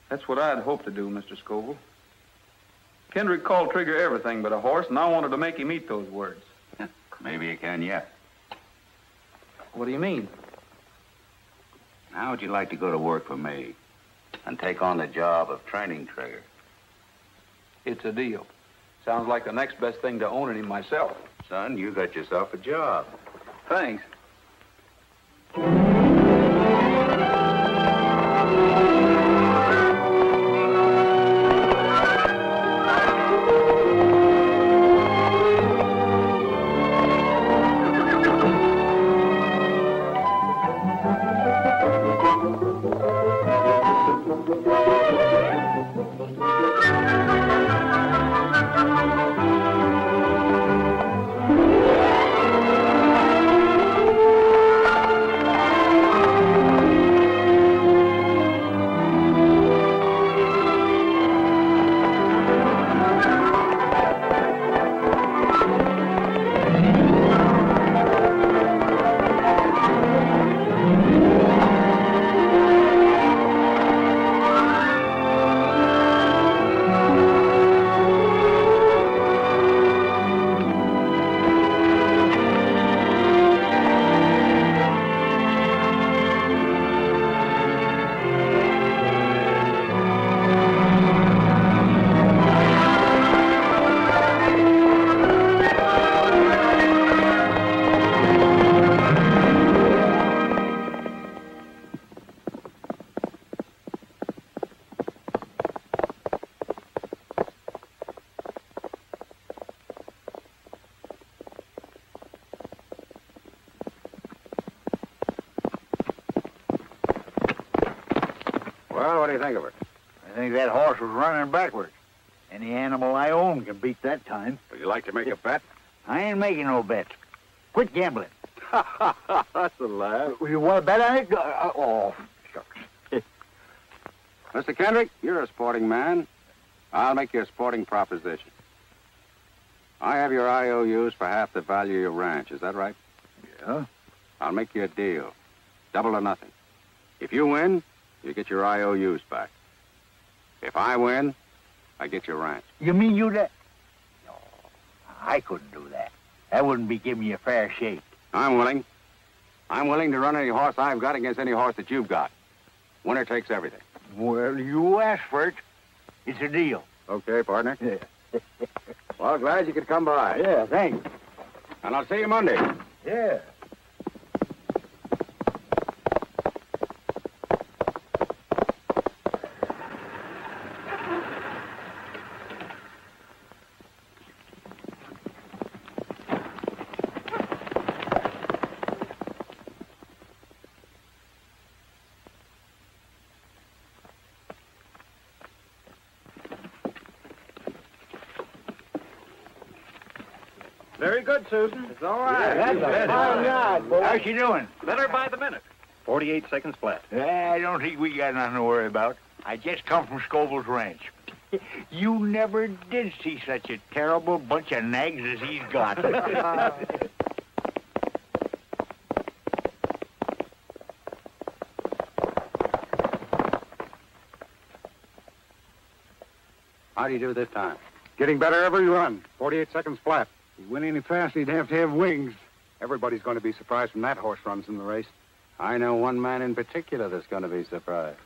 That's what I'd hoped to do, Mr. Scoville. Kendrick called Trigger everything but a horse, and I wanted to make him eat those words. Maybe you can yet. What do you mean? How would you like to go to work for me? and take on the job of training Trigger. It's a deal. Sounds like the next best thing to owning him myself. Son, you got yourself a job. Thanks. Well, what do you think of her? I think that horse was running backwards. Any animal I own can beat that time. Would you like to make a bet? I ain't making no bets. Quit gambling. That's a laugh. You want to bet on it? Oh, shucks. Mr. Kendrick, you're a sporting man. I'll make you a sporting proposition. I have your IOUs for half the value of your ranch. Is that right? Yeah. I'll make you a deal. Double or nothing. If you win, you get your IOUs back. If I win, I get your ranch. You mean you that? No, I couldn't do that. That wouldn't be giving you a fair shake. I'm willing. I'm willing to run any horse I've got against any horse that you've got. Winner takes everything. Well, you asked for it. It's a deal. Okay, partner. Yeah. Well, glad you could come by. Yeah, thanks. And I'll see you Monday. Yeah. Very good, Susan. It's all right. That's a fine yard, boy. How's she doing? Better by the minute. 48 seconds flat. I don't think we got nothing to worry about. I just come from Scoville's ranch. You never did see such a terrible bunch of nags as he's got. How do you do this time? Getting better every run. 48 seconds flat. If he went any faster, he'd have to have wings. Everybody's going to be surprised when that horse runs in the race. I know one man in particular that's going to be surprised.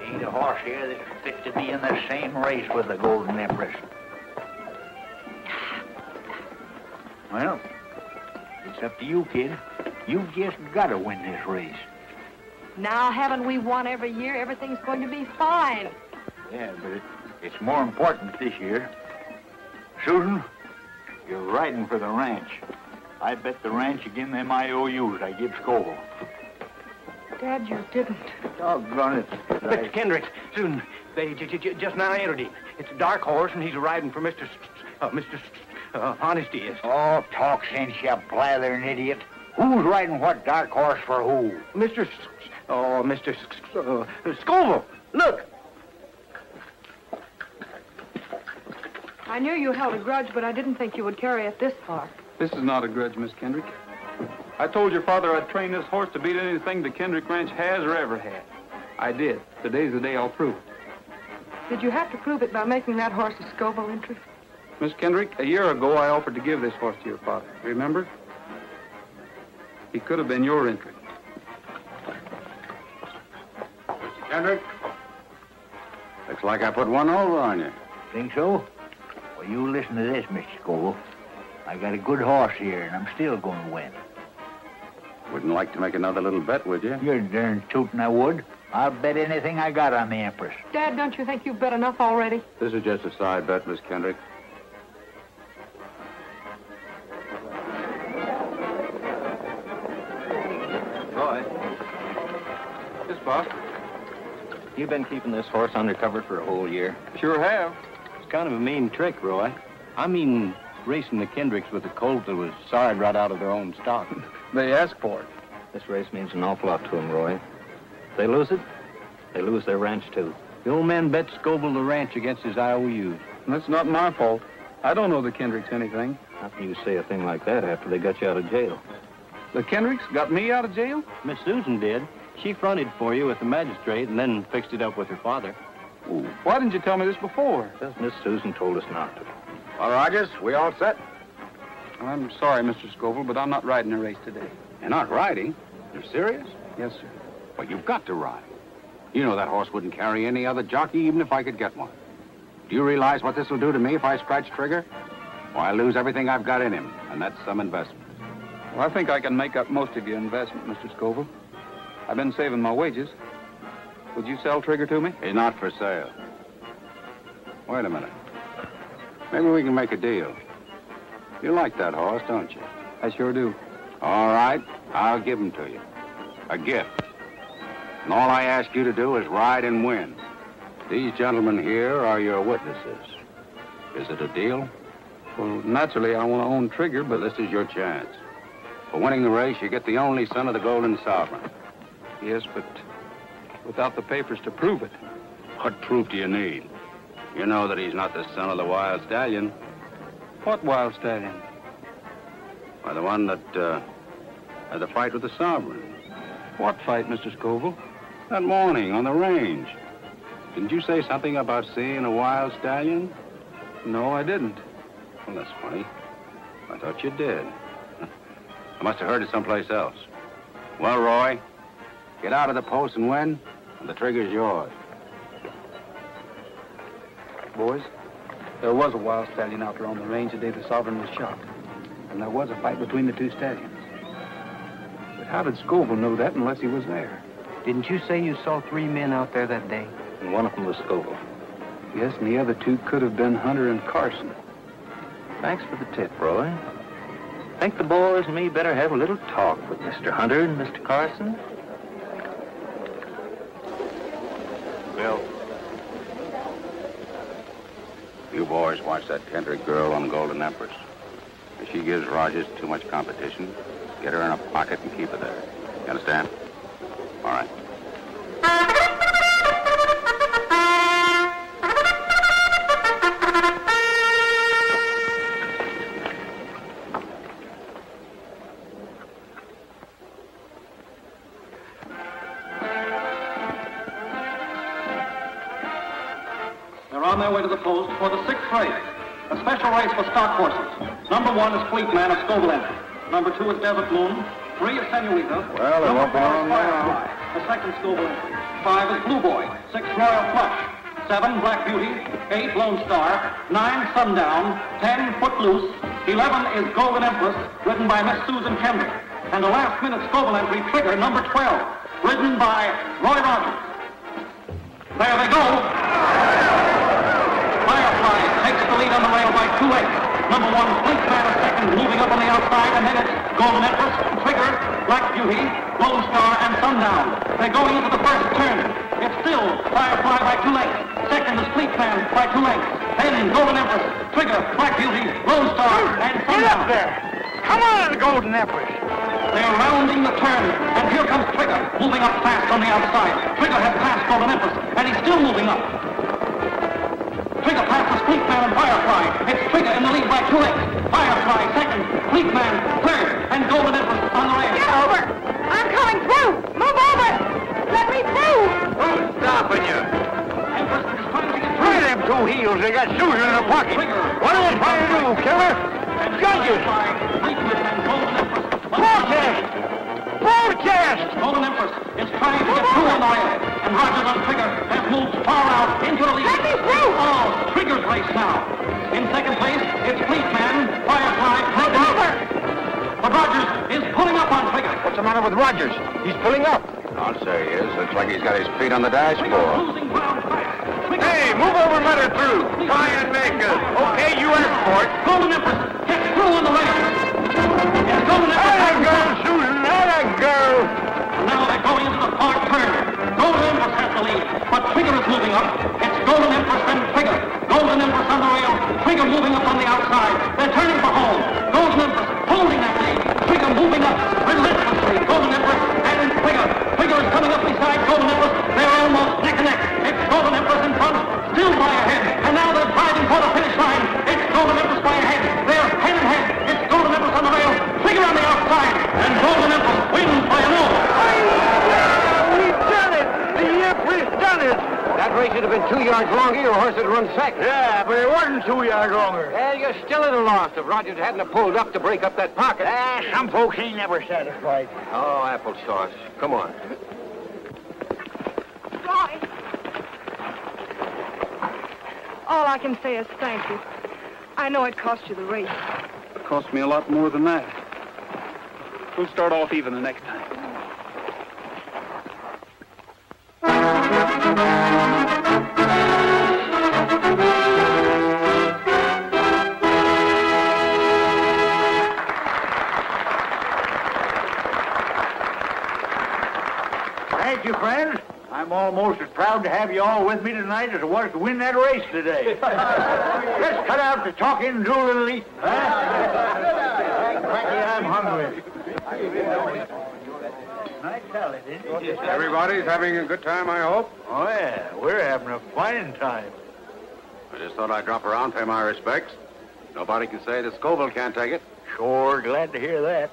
Ain't a horse here that's fit to be in the same race with the Golden Empress. Well, it's up to you, kid. You've just got to win this race. Now, haven't we won every year? Everything's going to be fine. Yeah, but it's more important this year. Susan, you're riding for the ranch. I bet the ranch again them IOUs I give Scoville. Dad, you didn't. Doggone it. Mr. Kendrick, Susan, they just now entered him. It's a dark horse, and he's riding for Mr. Honesty is. Oh, talk sense, you blathering idiot. Who's riding what dark horse for who? Mr. Scoville. Look. I knew you held a grudge, but I didn't think you would carry it this far. This is not a grudge, Miss Kendrick. I told your father I'd train this horse to beat anything the Kendrick Ranch has or ever had. I did. Today's the day I'll prove it. Did you have to prove it by making that horse a Scoville entry? Miss Kendrick, a year ago I offered to give this horse to your father. Remember? He could have been your entry. Mr. Kendrick, looks like I put one over on you. Think so? Well, you listen to this, Mr. Scoville. I got a good horse here, and I'm still going to win. Wouldn't like to make another little bet, would you? You're darn tootin' I would. I'll bet anything I got on the Empress. Dad, don't you think you've bet enough already? This is just a side bet, Miss Kendrick. Roy. Yes, boss. You've been keeping this horse undercover for a whole year. Sure have. It's kind of a mean trick, Roy. I mean, racing the Kendricks with a colt that was sawed right out of their own stock. They asked for it. This race means an awful lot to them, Roy. If they lose it, they lose their ranch, too. The old man bet Scoville the ranch against his IOUs. And that's not my fault. I don't know the Kendricks anything. How can you say a thing like that after they got you out of jail? The Kendricks got me out of jail? Miss Susan did. She fronted for you with the magistrate and then fixed it up with her father. Ooh, why didn't you tell me this before? Because Miss Susan told us not to. Well, Rogers, we all set? I'm sorry, Mr. Scoville, but I'm not riding a race today. You're not riding? You're serious? Yes, sir. Well, you've got to ride. You know that horse wouldn't carry any other jockey, even if I could get one. Do you realize what this will do to me if I scratch trigger? Well, I lose everything I've got in him, and that's some investment. Well, I think I can make up most of your investment, Mr. Scoville. I've been saving my wages. Would you sell Trigger to me? He's not for sale. Wait a minute. Maybe we can make a deal. You like that horse, don't you? I sure do. All right, I'll give him to you. A gift. And all I ask you to do is ride and win. These gentlemen here are your witnesses. Is it a deal? Well, naturally, I want to own Trigger, but this is your chance. For winning the race, you get the only son of the Golden Sovereign. Yes, but without the papers to prove it. What proof do you need? You know that he's not the son of the Wild Stallion. What Wild Stallion? Why, the one that had the fight with the Sovereign. What fight, Mr. Scoville? That morning on the range. Didn't you say something about seeing a Wild Stallion? No, I didn't. Well, that's funny. I thought you did. I must have heard it someplace else. Well, Roy, get out of the post and win, and the trigger's yours. Boys, there was a Wild Stallion out there on the range the day the Sovereign was shot. And there was a fight between the two stallions. But how did Scoville know that unless he was there? Didn't you say you saw 3 men out there that day? And one of them was Scoville. Yes, and the other 2 could have been Hunter and Carson. Thanks for the tip, Roy. Think the boys and me better have a little talk with Mr. Hunter and Mr. Carson? Bill. You boys watch that Kendrick girl on Golden Empress. If she gives Rogers too much competition, get her in a pocket and keep her there. You understand? All right. They're on their way to the post for the 6th race. A special race for stock horses. Number 1 is Fleet Man of Scoville entry. Number 2 is Desert Moon. 3 is Senorita. Well, it won't be long now. Firefly, the 2nd Scoville entry. 5 is Blue Boy. 6 Royal Flush. 7 Black Beauty. 8 Lone Star. 9 Sundown. 10 Footloose. 11 is Golden Empress, ridden by Miss Susan Kendrick. And the last-minute Scoville entry, Trigger, number 12, ridden by Roy Rogers. There they go. Firefly takes the lead on the rail by 2 lengths. Number 1, Fleet Man is second, moving up on the outside, and then it's Golden Empress, Trigger, Black Beauty, Lone Star, and Sundown. They're going into the first turn. It's still Firefly by 2 lengths. Second is Fleet Man by 2 lengths. Then Golden Empress, Trigger, Black Beauty, Lone Star, and Sundown. Get up there! Come on, Golden Empress! They're rounding the turn, and here comes Trigger, moving up fast on the outside. Trigger has passed Golden Empress, and he's still moving up. Trigger passes Fleetman and Firefly. It's Trigger in the lead by 2 lengths. Firefly second, Fleetman third, and Golden Empress on the rail. Get over! I'm coming through! Move over! Let me through! Who's stopping you? Empress is trying to get Try them 2 heels. They got Susan in the pocket. What are they trying to do, killer? Judges! Fleetman and Golden Empress. Protest! Protest! Golden Empress is trying to get through on the rail, and Rogers on Trigger has moved far out into the lead. Let me through! Oh, Trigger's race now. In second place, it's Fleetman, Firefly, Trigger. But Rogers is pulling up on Trigger. What's the matter with Rogers? He's pulling up. I'll say he is. Looks like he's got his feet on the dashboard. Losing ground fast. Hey, move over and let her through. Try and make us. Okay, you asked for it. Golden Empress gets through on the rail. It's Golden Empress. Let her go, Susan. Let her go. And now they're going into the fourth turn. Golden Empress has the lead, but Trigger is moving up. It's Golden Empress and Trigger. Golden Empress on the rail. Trigger moving up on the outside. They're turning for home. Golden Empress holding that lead. Trigger moving up relentlessly. Golden Empress and Trigger. Trigger is coming up beside Golden Empress. They're almost neck and neck. It's Golden Empress in front, still by a head. And now they're driving for the finish line. It's Golden Empress by a head. They're head and head. It's Golden Empress on the rail. Trigger on the outside. And Golden Empress wins by a move. We've done it. The Empress done it. That race would have been 2 yards longer, your horse would run second. Yeah, but it wasn't 2 yards longer. Well, you're still at a loss if Rogers hadn't have pulled up to break up that pocket. Some folks ain't never satisfied. Oh, applesauce. Come on. Roy! All I can say is thank you. I know it cost you the race. It cost me a lot more than that. We'll start off even the next time. Thank you, friends. I'm almost as proud to have you all with me tonight as I was to win that race today. Let's cut out the talking and do a little eating, huh? Frankie, I'm hungry. Nice salad, isn't it? Everybody's having a good time, I hope. Oh, yeah. We're having a fine time. I just thought I'd drop around, pay my respects. Nobody can say that Scoville can't take it. Sure glad to hear that.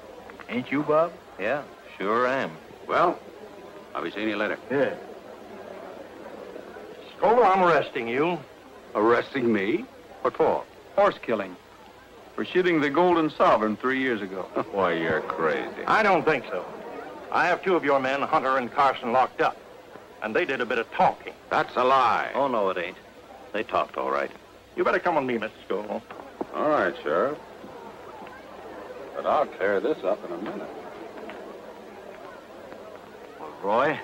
Ain't you, Bob? Yeah, sure am. Well, I'll be seeing you later. Yeah. Scoville, I'm arresting you. Arresting me? What for? Horse killing. For shooting the Golden Sovereign 3 years ago. Why, you're crazy. I don't think so. I have 2 of your men, Hunter and Carson, locked up. And they did a bit of talking. That's a lie. Oh, no, it ain't. They talked all right. You better come with me, Mr. Scoville. All right, Sheriff. But I'll clear this up in a minute. Well, Roy,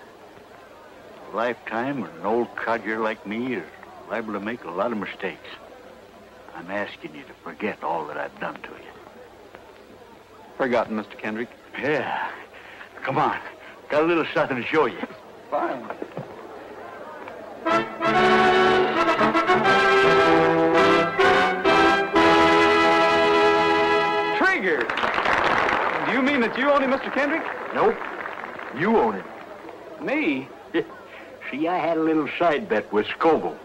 a lifetime and an old codger like me is liable to make a lot of mistakes. I'm asking you to forget all that I've done to you. Forgotten, Mr. Kendrick. Yeah. Come on. Got a little something to show you. Fine. Trigger! Do you mean that you own him, Mr. Kendrick? Nope. You own it. Me? See, I had a little side bet with Scoville.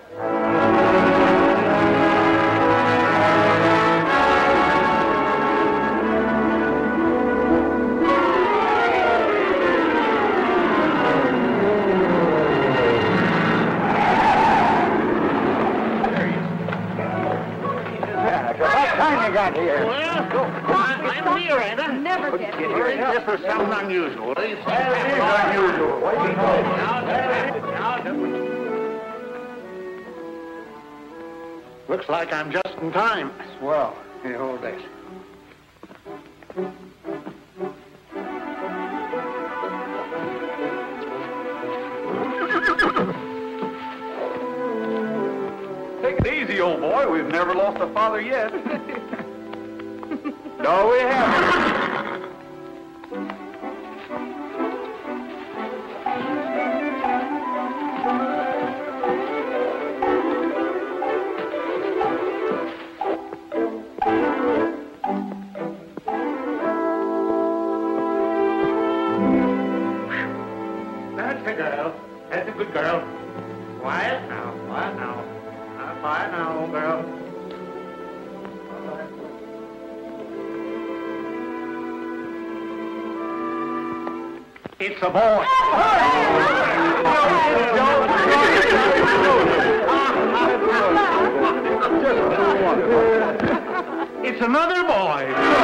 Got here. I'm here, ain't I? Never get here. This was something unusual. It is unusual. Looks like I'm just in time. Swell. Here, hold this. Take it easy, old boy. We've never lost a father yet. No, we haven't. That's a girl. That's a good girl. Quiet now. Quiet now. Quiet now. It's a boy. It's another boy.